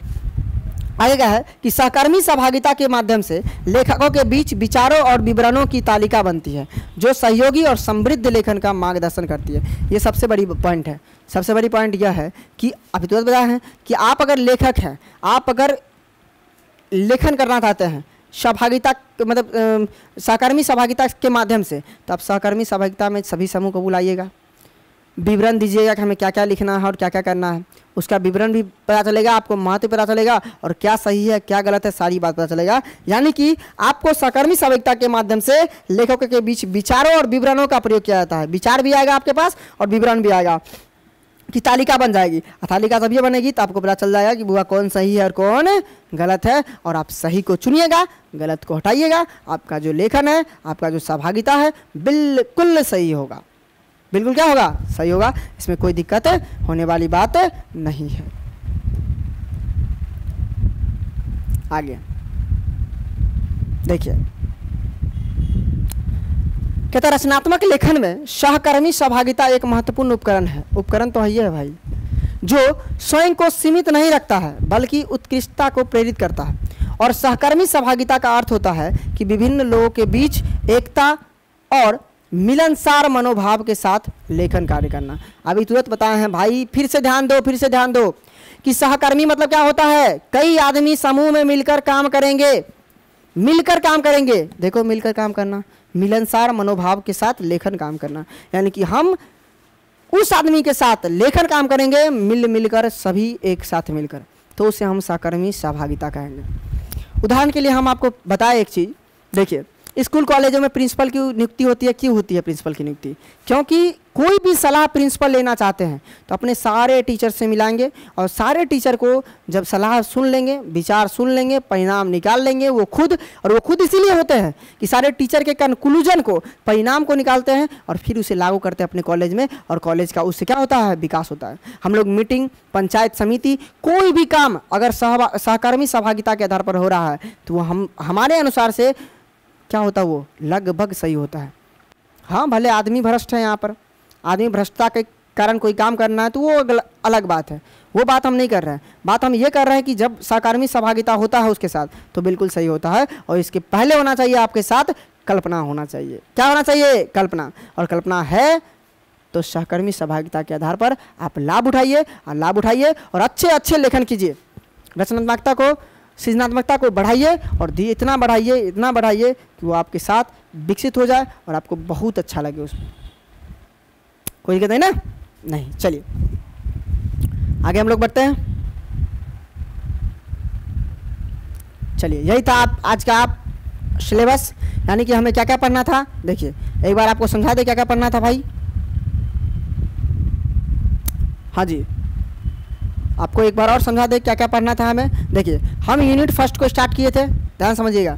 आगे क्या है कि सहकर्मी सहभागिता के माध्यम से लेखकों के बीच विचारों और विवरणों की तालिका बनती है जो सहयोगी और समृद्ध लेखन का मार्गदर्शन करती है। ये सबसे बड़ी पॉइंट है। सबसे बड़ी पॉइंट यह है कि अभी तो बताया है कि आप अगर लेखक हैं, आप अगर लेखन करना चाहते हैं सहभागिता मतलब सहकर्मी सहभागिता के माध्यम से, तो आप सहकर्मी सहभागिता में सभी समूह को बुलाइएगा, विवरण दीजिएगा कि हमें क्या क्या लिखना है और क्या क्या करना है, उसका विवरण भी पता चलेगा, आपको महत्व पता चलेगा और क्या सही है क्या गलत है सारी बात पता चलेगा। यानी कि आपको सहकर्मी सहभागिता के माध्यम से लेखकों के बीच विचारों और विवरणों का प्रयोग किया जाता है। विचार भी आएगा आपके पास और विवरण भी आएगा कि तालिका बन जाएगी। तालिका जब ये बनेगी तो आपको पता चल जाएगा कि बुआ कौन सही है और कौन गलत है, और आप सही को चुनिएगा, गलत को हटाइएगा। आपका जो लेखन है, आपका जो सहभागिता है बिल्कुल सही होगा। बिल्कुल क्या होगा? सही होगा। इसमें कोई दिक्कत होने वाली बात नहीं है। आगे देखिए, कहता रचनात्मक लेखन में सहकर्मी सहभागिता एक महत्वपूर्ण उपकरण है। उपकरण तो है भाई, जो स्वयं को सीमित नहीं रखता है बल्कि उत्कृष्टता को प्रेरित करता है। और सहकर्मी सहभागिता का अर्थ होता है कि विभिन्न लोगों के बीच एकता और मिलनसार मनोभाव के साथ लेखन कार्य करना। अभी तुरंत बताए हैं भाई, फिर से ध्यान दो कि सहकर्मी मतलब क्या होता है, कई आदमी समूह में मिलकर काम करेंगे, मिलकर काम करेंगे। देखो मिलकर काम करना, मिलनसार मनोभाव के साथ लेखन काम करना, यानी कि हम उस आदमी के साथ लेखन काम करेंगे मिलकर, सभी एक साथ मिलकर, तो उसे हम सहकर्मी सहभागिता कहेंगे। उदाहरण के लिए हम आपको बताएं एक चीज़, देखिए स्कूल कॉलेजों में प्रिंसिपल की नियुक्ति होती है। क्यों होती है प्रिंसिपल की नियुक्ति? क्योंकि कोई भी सलाह प्रिंसिपल लेना चाहते हैं तो अपने सारे टीचर से मिलाएंगे और सारे टीचर को जब सलाह सुन लेंगे, विचार सुन लेंगे, परिणाम निकाल लेंगे वो खुद, और वो खुद इसीलिए होते हैं कि सारे टीचर के कंक्लूजन को, परिणाम को निकालते हैं और फिर उसे लागू करते हैं अपने कॉलेज में, और कॉलेज का उससे क्या होता है, विकास होता है। हम लोग मीटिंग, पंचायत समिति, कोई भी काम अगर सहकर्मी सहभागिता के आधार पर हो रहा है तो वो हमारे अनुसार से क्या होता है, वो लगभग सही होता है। हाँ भले आदमी भ्रष्ट है, यहाँ पर आदमी भ्रष्टता के कारण कोई काम करना है तो वो अलग बात है, वो बात हम नहीं कर रहे हैं। बात हम ये कर रहे हैं कि जब सहकर्मी सहभागिता होता है उसके साथ तो बिल्कुल सही होता है। और इसके पहले होना चाहिए आपके साथ कल्पना होना चाहिए। क्या होना चाहिए? कल्पना। और कल्पना है तो सहकर्मी सहभागिता के आधार पर आप लाभ उठाइए और अच्छे अच्छे लेखन कीजिए, रचनात्मकता को, सृजनात्मकता को बढ़ाइए और इतना बढ़ाइए कि वो आपके साथ विकसित हो जाए और आपको बहुत अच्छा लगे उसमें। कोई कहते हैं ना? नहीं। चलिए आगे हम लोग बढ़ते हैं। चलिए यही था आज का आप सिलेबस, यानी कि हमें क्या क्या पढ़ना था। देखिए एक बार आपको समझा दे क्या क्या पढ़ना था भाई। हाँ जी, आपको एक बार और समझा दे क्या क्या पढ़ना था हमें। देखिए हम यूनिट फर्स्ट को स्टार्ट किए थे, ध्यान समझिएगा।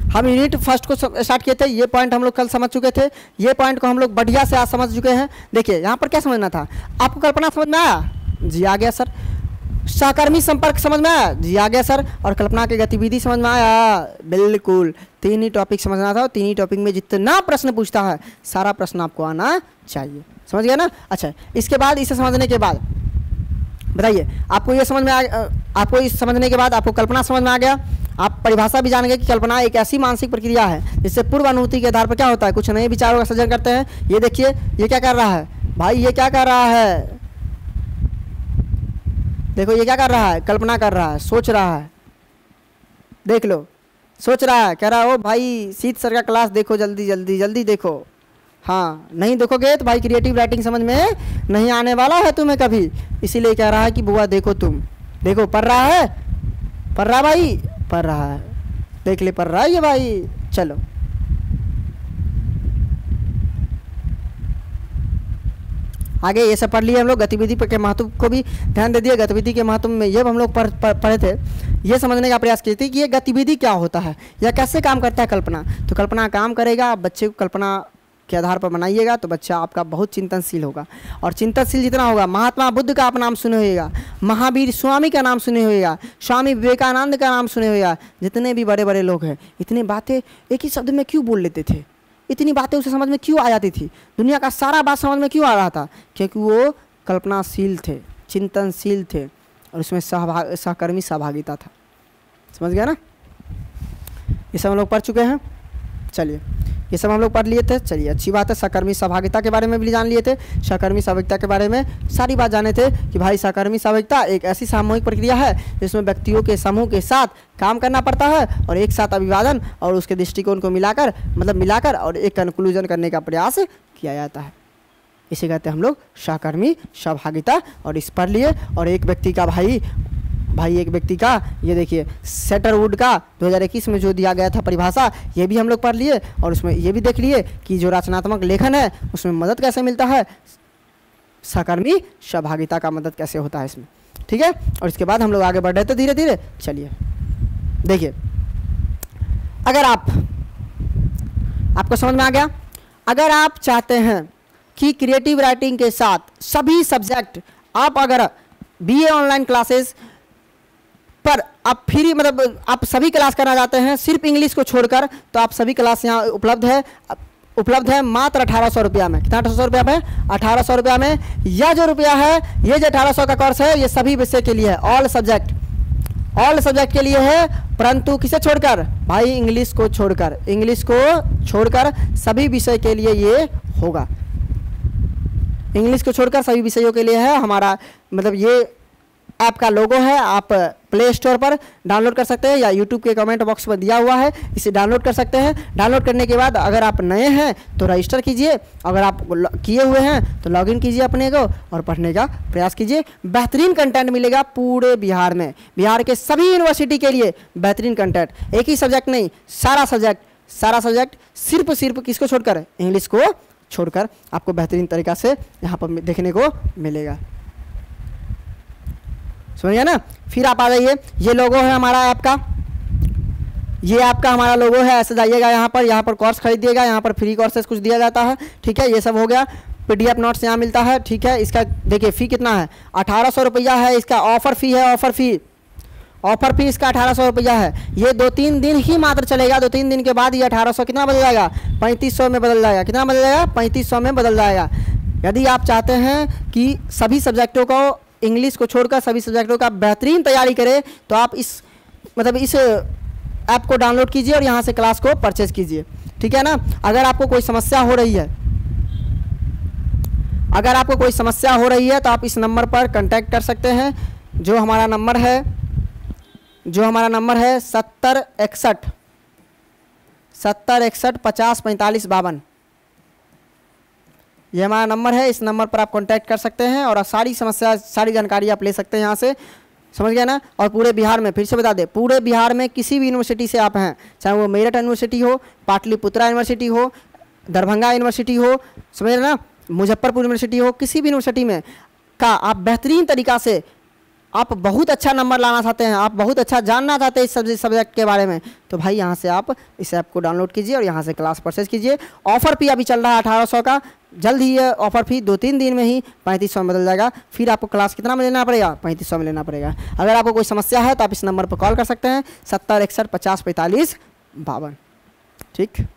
हम यूनिट फर्स्ट को स्टार्ट किए थे, ये पॉइंट हम लोग कल समझ चुके थे, ये पॉइंट को हम लोग बढ़िया से आज समझ चुके हैं। देखिए यहाँ पर क्या समझना था आपको, कल्पना समझ में आया? जी आ गया सर। सहकर्मी संपर्क समझ में आया? जी आ गया सर। और कल्पना की गतिविधि समझ में आया? बिल्कुल। 3 ही टॉपिक समझना था और 3 ही टॉपिक में जितना प्रश्न पूछता है सारा प्रश्न आपको आना चाहिए, समझ गया ना? अच्छा, इसके बाद इसे समझने के बाद बताइए आपको ये समझ में आपको इस समझने के बाद आपको कल्पना समझ में आ गया। आप परिभाषा भी जान गए कि कल्पना एक ऐसी मानसिक प्रक्रिया है जिससे पूर्व अनुभूति के आधार पर क्या होता है, कुछ नए विचारों का सृजन करते हैं। ये देखिए ये क्या कर रहा है भाई, ये क्या कर रहा है, देखो ये क्या कर रहा है, कल्पना कर रहा है, सोच रहा है। देख लो, सोच रहा है, कह रहा है ओ भाई शीत सर का क्लास देखो, जल्दी देखो। हाँ नहीं देखोगे तो भाई क्रिएटिव राइटिंग समझ में नहीं आने वाला है तुम्हें कभी, इसीलिए कह रहा है कि बुआ देखो, तुम देखो पढ़ रहा है, पढ़ रहा भाई, पढ़ रहा है, देख ले पढ़ रहा है ये भाई। चलो आगे ये सब पढ़ लिए हम लोग। गतिविधि के महत्व को भी ध्यान दे दिए। गतिविधि के महत्व में ये हम लोग पढ़े थे, ये समझने का प्रयास किए थे कि ये गतिविधि क्या होता है या कैसे काम करता है कल्पना। तो कल्पना काम करेगा, आप बच्चे को कल्पना के आधार पर बनाइएगा तो बच्चा आपका बहुत चिंतनशील होगा। और चिंतनशील जितना होगा, महात्मा बुद्ध का आप नाम सुने होगा, महावीर स्वामी का नाम सुने होगा, स्वामी विवेकानंद का नाम सुने होगा, जितने भी बड़े बड़े लोग हैं, इतनी बातें एक ही शब्द में क्यों बोल लेते थे, इतनी बातें उसे समझ में क्यों आ जाती थी, दुनिया का सारा बात समझ में क्यों आ रहा था, क्योंकि वो कल्पनाशील थे, चिंतनशील थे और उसमें सहकर्मी सहभागिता था। समझ गया ना? ये सब हम लोग पढ़ चुके हैं। चलिए ये सब हम लोग पढ़ लिए थे। चलिए अच्छी बात है। सहकर्मी सहभागिता के बारे में भी जान लिए थे। सहकर्मी सहभागिता के बारे में सारी बात जाने थे कि भाई सहकर्मी सहभागिता एक ऐसी सामूहिक प्रक्रिया है जिसमें व्यक्तियों के समूह के साथ काम करना पड़ता है और एक साथ अभिवादन और उसके दृष्टिकोण को मिलाकर और एक कंक्लूजन करने का प्रयास किया जाता है। इसे कहते हैं हम लोग सहकर्मी सहभागिता। और इस पढ़ लिए। और एक व्यक्ति का एक व्यक्ति का ये देखिए सेटरवुड का 2021 में जो दिया गया था परिभाषा, ये भी हम लोग पढ़ लिए। और उसमें ये भी देख लिए कि जो रचनात्मक लेखन है उसमें मदद कैसे मिलता है, सहकर्मी सहभागिता का मदद कैसे होता है इसमें। ठीक है। और इसके बाद हम लोग आगे बढ़ रहे थे धीरे धीरे। चलिए देखिए, अगर आपको समझ में आ गया, अगर आप चाहते हैं कि क्रिएटिव राइटिंग के साथ सभी सब्जेक्ट आप अगर BA ऑनलाइन क्लासेस पर आप फ्री आप सभी क्लास करना चाहते हैं सिर्फ इंग्लिश को छोड़कर, तो आप सभी क्लास यहाँ उपलब्ध है मात्र 1800 रुपया में। कितना 1800 रुपया में? 1800 रुपया में। यह जो रुपया है, ये जो 1800 का कोर्स है, ये सभी विषय के लिए है, ऑल सब्जेक्ट के लिए है। परंतु किसे छोड़कर भाई? इंग्लिश को छोड़कर सभी विषय के लिए ये होगा। इंग्लिश को छोड़कर सभी विषयों के लिए है हमारा, मतलब ये ऐप का लोगो है। आप प्ले स्टोर पर डाउनलोड कर सकते हैं या यूट्यूब के कमेंट बॉक्स में दिया हुआ है, इसे डाउनलोड कर सकते हैं। डाउनलोड करने के बाद अगर आप नए हैं तो रजिस्टर कीजिए, अगर आप किए हुए हैं तो लॉगिन कीजिए अपने को और पढ़ने का प्रयास कीजिए। बेहतरीन कंटेंट मिलेगा पूरे बिहार में, बिहार के सभी यूनिवर्सिटी के लिए बेहतरीन कंटेंट। एक ही सब्जेक्ट नहीं, सारा सब्जेक्ट सिर्फ किसको छोड़कर, इंग्लिश को छोड़कर आपको बेहतरीन तरीक़ा से यहाँ पर देखने को मिलेगा। समझिए ना। फिर आप आ जाइए, ये लोगो है हमारा ऐप का, ये ऐप का हमारा लोगो है। ऐसे जाइएगा यहाँ पर कोर्स खरीदिएगा, यहाँ पर फ्री कोर्सेस कुछ दिया जाता है, ठीक है। ये सब हो गया। PDF नोट्स यहाँ मिलता है, ठीक है। इसका देखिए फ़ी कितना है, 1800 रुपया है इसका। ऑफ़र फ़ी है, ऑफ़र फ़ी इसका 1800 रुपया है। ये 2-3 दिन ही मात्र चलेगा, 2-3 दिन के बाद ये 1800 कितना बदल जाएगा, 3500 में बदल जाएगा। कितना बदल जाएगा, 3500 में बदल जाएगा। यदि आप चाहते हैं कि सभी सब्जेक्टों को, इंग्लिश को छोड़कर सभी सब्जेक्टों का बेहतरीन तैयारी करें, तो आप इस ऐप को डाउनलोड कीजिए और यहाँ से क्लास को परचेज कीजिए, ठीक है ना। अगर आपको कोई समस्या हो रही है तो आप इस नंबर पर कांटेक्ट कर सकते हैं, जो हमारा नंबर है 7061 50 45 52। ये हमारा नंबर है, इस नंबर पर आप कांटेक्ट कर सकते हैं और सारी समस्या, सारी जानकारी आप ले सकते हैं यहाँ से। समझ गया ना। और पूरे बिहार में, फिर से बता दें, पूरे बिहार में किसी भी यूनिवर्सिटी से आप हैं, चाहे वो मेरठ यूनिवर्सिटी हो, पाटलिपुत्रा यूनिवर्सिटी हो, दरभंगा यूनिवर्सिटी हो, समझ रहे ना, मुजफ्फरपुर यूनिवर्सिटी हो, किसी भी यूनिवर्सिटी में का आप बेहतरीन तरीक़ा से, आप बहुत अच्छा नंबर लाना चाहते हैं, आप बहुत अच्छा जानना चाहते हैं इस सब्जेक्ट के बारे में, तो भाई यहाँ से आप इस ऐप को डाउनलोड कीजिए और यहाँ से क्लास परचेज कीजिए। ऑफ़र फ़ी अभी चल रहा है 1800 का, जल्द ही ये ऑफ़र फ़ी 2-3 दिन में ही 3500 में बदल जाएगा। फिर आपको क्लास कितना में लेना पड़ेगा, 3500 में लेना पड़ेगा। अगर आपको कोई समस्या है तो आप इस नंबर पर कॉल कर सकते हैं, 7061 50 45 52, ठीक।